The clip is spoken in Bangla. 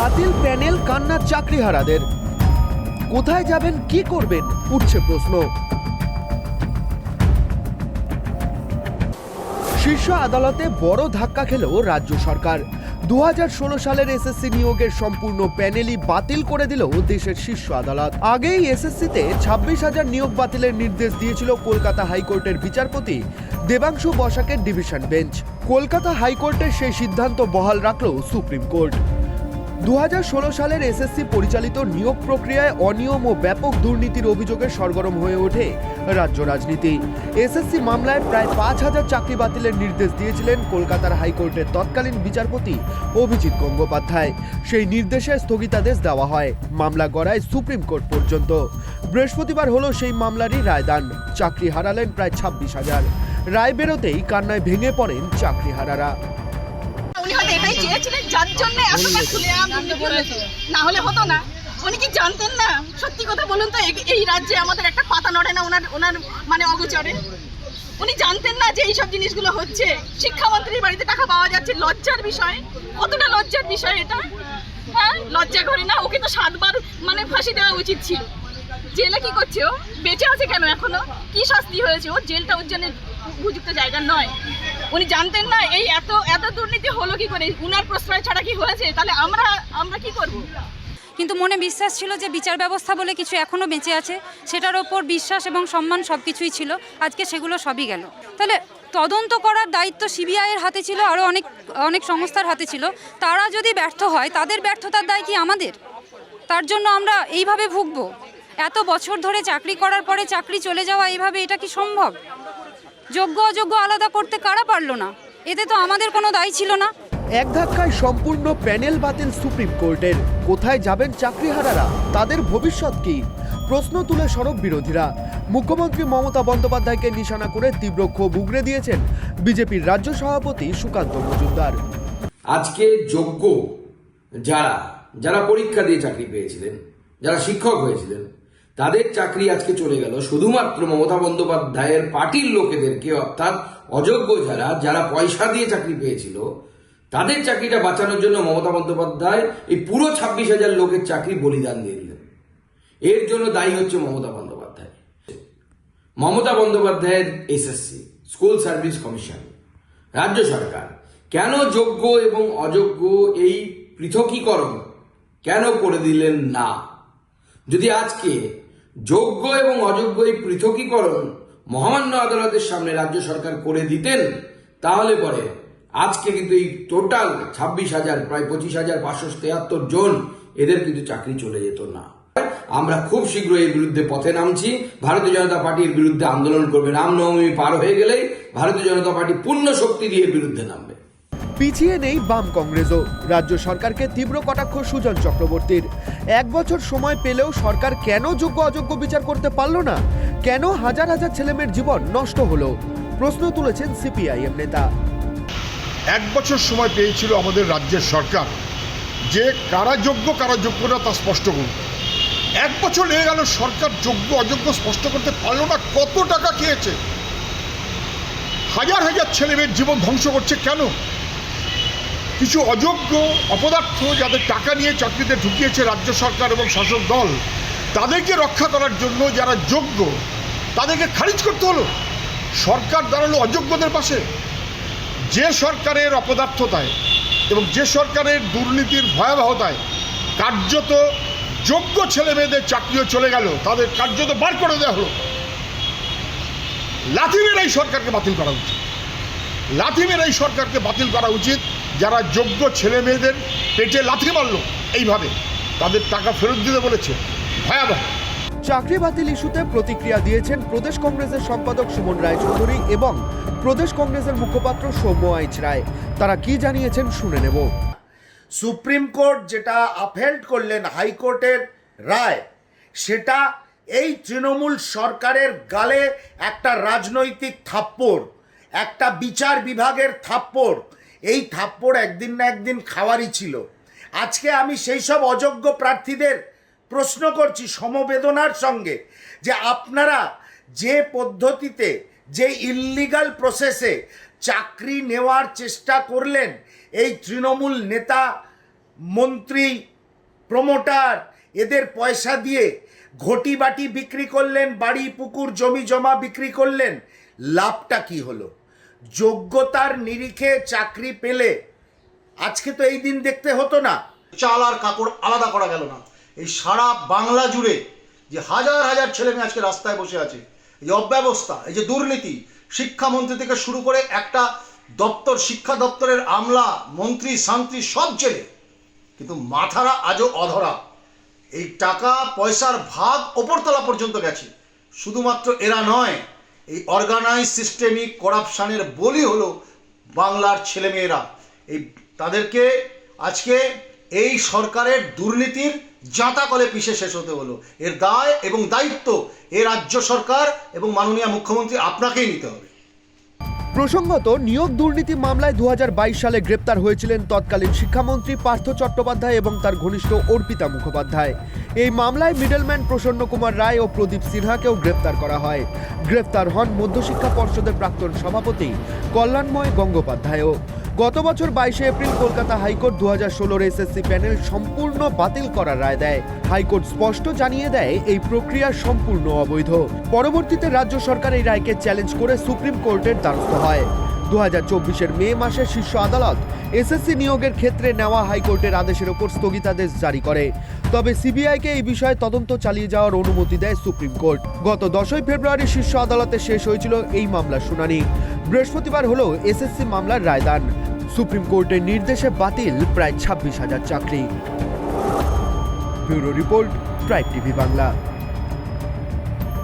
বাতিল প্যানেল কান্নার চাকরিহারাদের। কোথায় যাবেন, কি করবেন, উঠছে প্রশ্ন। শীর্ষ আদালতে বড় ধাক্কা খেল রাজ্য সরকার। 2016 সালের এসএসসি নিয়োগের সম্পূর্ণ প্যানেলই বাতিল করে দিল দেশের শীর্ষ আদালত। আগেই এসএসসিতে 26,000 নিয়োগ বাতিলের নির্দেশ দিয়েছিল কলকাতা হাইকোর্টের বিচারপতি দেবাংশু বসাকের ডিভিশন বেঞ্চ। কলকাতা হাইকোর্টের সেই সিদ্ধান্ত বহাল রাখল সুপ্রিম কোর্ট। 2016 সালের এসএসসি পরিচালিত নিয়োগ প্রক্রিয়ায় অনিয়ম ও ব্যাপক দুর্নীতির অভিযোগে সরগরম হয়ে ওঠে রাজ্য রাজনীতি। এসএসসি মামলায় প্রায় 5,000 চাকরি বাতিলের নির্দেশ দিয়েছিলেন কলকাতার হাইকোর্টের তৎকালীন বিচারপতি অভিজিৎ গঙ্গোপাধ্যায়। সেই নির্দেশে স্থগিতাদেশ দেওয়া হয়, মামলা গড়ায় সুপ্রিম কোর্ট পর্যন্ত। বৃহস্পতিবার হলো সেই মামলারই রায়দান। চাকরি হারালেন প্রায় 26,000। রায় বেরোতেই কান্নায় ভেঙে পড়েন চাকরিহারারা। উনি হয়তো এটাই চেয়েছিলেন, যার জন্য এতটা খুলেআম না হলে হতো না। উনি কি জানতেন না? সত্যি কথা বলুন তো, এই রাজ্যে আমাদের একটা পাতা নড়ে না ওনার মানে অগোচরে। উনি জানতেন না যে এইসব জিনিসগুলো হচ্ছে? শিক্ষামন্ত্রীর বাড়িতে টাকা পাওয়া যাচ্ছে, লজ্জার বিষয়। কতটা লজ্জার বিষয় এটা? হ্যাঁ, লজ্জা করে না? ওকে তো 7 বার মানে ফাঁসি দেওয়া উচিত ছিল। জেলে কি করছে ও? বেঁচে আছে কেন এখনো? কি শাস্তি হয়েছে? ও জেলটা ওর জন্য উপযুক্ত জায়গা নয়। উনি জানতেন না এই এত দুর্নীতি হলো কি করে? উনার প্রশ্রয় ছাড়া কি হয়েছে? তাহলে আমরা কি করব? কিন্তু মনে বিশ্বাস ছিল যে বিচার ব্যবস্থা বলে কিছু এখনও বেঁচে আছে, সেটার ওপর বিশ্বাস এবং সম্মান সব কিছুই ছিল। আজকে সেগুলো সবই গেল। তাহলে তদন্ত করার দায়িত্ব সিবিআইয়ের হাতে ছিল, আরও অনেক সংস্থার হাতে ছিল। তারা যদি ব্যর্থ হয়, তাদের ব্যর্থতার দায় কি আমাদের? তার জন্য আমরা এইভাবে ভুগবো? এত বছর ধরে চাকরি করার পরে চাকরি চলে যাওয়া এইভাবে, এটা কি সম্ভব? যোগ্য অযোগ্য আলাদা করতে কারা পারলো না? এতে তো আমাদের কোনো দায় ছিল না। এক ধাক্কায় সম্পূর্ণ প্যানেল বাতিল সুপ্রিম কোর্টের। কোথায় যাবেন চাকরিহারারা? তাদের ভবিষ্যৎ কি? প্রশ্ন তুলে সরব বিরোধীরা। মুখ্যমন্ত্রী মমতা বন্দ্যোপাধ্যায়কে নিশানা করে তীব্র ক্ষোভ উগরে দিয়েছেন বিজেপির রাজ্য সভাপতি সুকান্ত মজুমদার। আজকে যোগ্য যারা পরীক্ষা দিয়ে চাকরি পেয়েছিলেন, যারা শিক্ষক হয়েছিলেন, তাদের চাকরি আজকে চলে গেল শুধুমাত্র মমতা বন্দ্যোপাধ্যায়ের পার্টির লোকেদেরকে, অর্থাৎ অযোগ্য যারা পয়সা দিয়ে চাকরি পেয়েছিল, তাদের চাকরিটা বাঁচানোর জন্য মমতা বন্দ্যোপাধ্যায় এই পুরো 26,000 লোকের চাকরি বলিদান দিয়ে দিলেন। এর জন্য দায়ী হচ্ছে মমতা বন্দ্যোপাধ্যায়। মমতা বন্দ্যোপাধ্যায়ের এসএসসি স্কুল সার্ভিস কমিশন, রাজ্য সরকার কেন যোগ্য এবং অযোগ্য এই পৃথকীকরণ কেন করে দিলেন না? যদি আজকে যোগ্য এবং অযোগ্য এই পৃথকীকরণ মহামান্য আদালতের সামনে রাজ্য সরকার করে দিতেন, তাহলে পরে আজকে কিন্তু এই টোটাল 26,000 প্রায় 25,573 জন এদের কিন্তু চাকরি চলে যেত না। আমরা খুব শীঘ্রই এর বিরুদ্ধে পথে নামছি। ভারতীয় জনতা পার্টি এর বিরুদ্ধে আন্দোলন করবে। রামনবমী পার হয়ে গেলেই ভারতীয় জনতা পার্টি পূর্ণ শক্তি দিয়ে এর বিরুদ্ধে নামবে। পিছিয়ে নেই বাম কংগ্রেসও। রাজ্য সরকারকে তীব্র কটাক্ষ সুজন চক্রবর্তীর। 1 বছর সময় পেলেও সরকার কেন যোগ্য অযোগ্য বিচার করতে পারল না? কেন হাজার হাজার ছেলেমেয়ের জীবন নষ্ট হলো? প্রশ্ন তুলেছেন সিপিআইএম নেতা। 1 বছর সময় পেয়েছিল আমাদের রাজ্যের সরকার যে কারা যোগ্য কারা যোগ্য না তা স্পষ্ট করুন। 1 বছর লেগে গেল, সরকার যোগ্য অযোগ্য স্পষ্ট করতে পারল না। কত টাকা খেয়েছে? হাজার হাজার ছেলেমেয়ের জীবন ধ্বংস করছে কেন? কিছু অযোগ্য অপদার্থ যাদের টাকা নিয়ে চাকরিতে ঢুকিয়েছে রাজ্য সরকার এবং শাসক দল, তাদেরকে রক্ষা করার জন্য যারা যোগ্য তাদেরকে খারিজ করতে হলো। সরকার দাঁড়ালো অযোগ্যদের পাশে। যে সরকারের অপদার্থতায় এবং যে সরকারের দুর্নীতির ভয়াবহতায় কার্যত যোগ্য ছেলেমেয়েদের চাকরিও চলে গেল, তাদের কার্যত বার করে দেওয়া হলো। লাথি মেরে এই সরকারকে বাতিল করা উচিত। লাথি মেরে এই সরকারকে বাতিল করা উচিত যারা যোগ্য ছেলে মেয়েদের পেটে লাথি মারলো এইভাবে, তাদের টাকা ফেরত দিতে বলেছে। ভয়াবহ। চাকরি বাতিল ইস্যুতে প্রতিক্রিয়া দিয়েছেন প্রদেশ কংগ্রেসের সম্পাদক সুমন রায়চৌধুরী এবং প্রদেশ কংগ্রেসের মুখপাত্র সৌম্য আইচ রায়। তারা কি জানিয়েছেন শুনে নেব। সুপ্রিম কোর্ট যেটা আপহেল্ড করলেন হাইকোর্টের রায়, সেটা এই তৃণমূল সরকারের গালে একটা রাজনৈতিক থাপ্পড়, একটা বিচার বিভাগের থাপ্পড়। এই থাপ্পড় একদিন না একদিন খাওয়ারই ছিল। আজকে আমি সেই সব অযোগ্য প্রার্থীদের প্রশ্ন করছি সমবেদনার সঙ্গে যে আপনারা যে পদ্ধতিতে, যে ইললিগাল প্রসেসে চাকরি নেওয়ার চেষ্টা করলেন, এই তৃণমূল নেতা, মন্ত্রী, প্রমোটার এদের পয়সা দিয়ে ঘটি বাটি বিক্রি করলেন, বাড়ি পুকুর জমি জমা বিক্রি করলেন, লাভটা কি হলো? যোগ্যতার নিরিখে চাকরি পেলে আজকে তো এই দিন দেখতে হতো না। চাল আর কাপড় আলাদা করা গেল না। এই সারা বাংলা জুড়ে যে হাজার হাজার ছেলে মেয়ে আজকে রাস্তায় বসে আছে, এই যে অব্যবস্থা, এই যে দুর্নীতি, শিক্ষামন্ত্রী থেকে শুরু করে একটা দপ্তর, শিক্ষা দপ্তরের আমলা, মন্ত্রী, শান্তি সব জেলে, কিন্তু মাথারা আজও অধরা। এই টাকা পয়সার ভাগ ওপরতলা পর্যন্ত গেছে। শুধুমাত্র এরা নয়, এই অর্গানাইজ সিস্টেমিক করাপশানের বলি হলো বাংলার ছেলেমেয়েরা। এই তাদেরকে আজকে এই সরকারের দুর্নীতির জাঁতা কলে পিষে শেষ হতে হলো। এর দায় এবং দায়িত্ব এ রাজ্য সরকার এবং মাননীয় মুখ্যমন্ত্রী আপনাকেই নিতে হবে। প্রসঙ্গত, নিয়োগ দুর্নীতি মামলায় 2022 সালে গ্রেপ্তার হয়েছিলেন তৎকালীন শিক্ষামন্ত্রী পার্থ চট্টোপাধ্যায় এবং তার ঘনিষ্ঠ অর্পিতা মুখোপাধ্যায়। এই মামলায় মিডলম্যান প্রসন্ন কুমার রায় ও প্রদীপ সিনহাকেও গ্রেপ্তার করা হয়। গ্রেপ্তার হন মধ্যশিক্ষা পর্ষদের প্রাক্তন সভাপতি কল্যাণময় গঙ্গোপাধ্যায়ও। গত বছর 22শে এপ্রিল কলকাতা হাইকোর্ট 2016 এসএসসি প্যানেল সম্পূর্ণ বাতিল করার রায় দেয়। হাইকোর্ট স্পষ্ট জানিয়ে দেয় এই প্রক্রিয়া সম্পূর্ণ অবৈধ। পরবর্তীতে রাজ্য সরকার এই রায়কে চ্যালেঞ্জ করে সুপ্রিম কোর্টের দ্বারস্থ হয়। 2024 মে মাসে শীর্ষ আদালত এসএসসি নিয়োগের ক্ষেত্রে নেওয়া হাইকোর্টের আদেশের ওপর স্থগিতাদেশ জারি করে। তবে সিবিআইকে এই বিষয়ে তদন্ত চালিয়ে যাওয়ার অনুমতি দেয় সুপ্রিম কোর্ট। গত 10 ফেব্রুয়ারি শীর্ষ আদালতে শেষ হয়েছিল এই মামলার শুনানি। বৃহস্পতিবার হলো এসএসসি মামলার রায়দান। সুপ্রিম কোর্টের নির্দেশে বাতিল প্রায় 26,000 চাকরি। Bureau report, tribe TV Bangla.